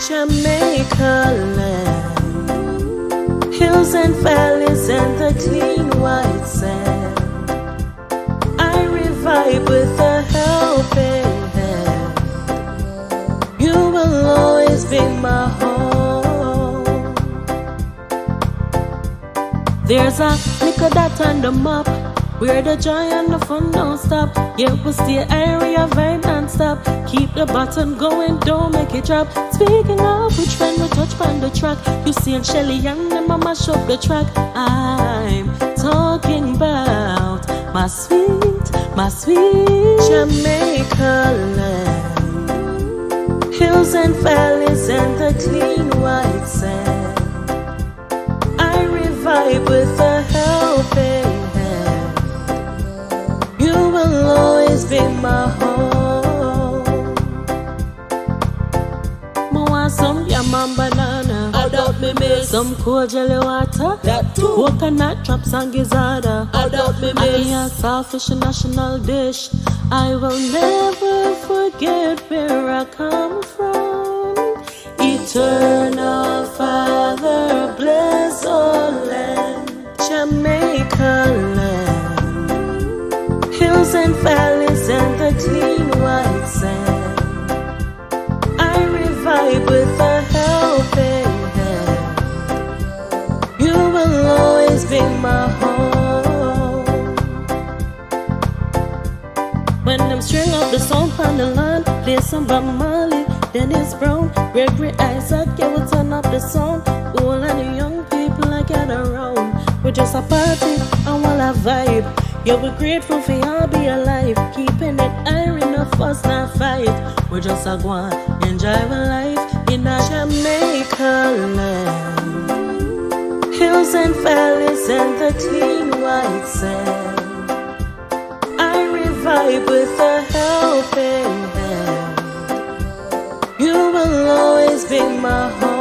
Jamaica land, hills and valleys and the clean white sand. I revive with a helping hand. You will always be my home. There's a liquor that on the map, where the joy and the fun don't stop. Yeah, we'll stay area vibe non-stop. Keep the button going, don't make it drop. Speaking of which, when we touch on the track, you see and Shelly and them a mash up the track. I'm talking about my sweet Jamaica land, hills and valleys and the clean white sand. I revive with a helping hand. You will always be my home. I want some yam and banana, I doubt me miss. some cold jelly water, That too. coconut drops and gizzards. I doubt me I miss. a saltfish a national dish. I will never forget where I come from. Eternal Father, bless our land, Jamaica land, hills and valleys and the clean white sand. I revive with a helping hand. You will always be my home. When them string up the song on the land, play some Bob Marley, Dennis Brown, Gregory Isaac, yeah, we'll turn up the song. All of the young people I get around. We're just a party and we'll a vibe. Yeah, we're grateful for y'all be alive. Keeping it iron, no fuss, not fight. We're just a go on, enjoy our life in a Jamaica land, hills and valleys and the clean white sand. I revive with a helping hand. You will always be my home.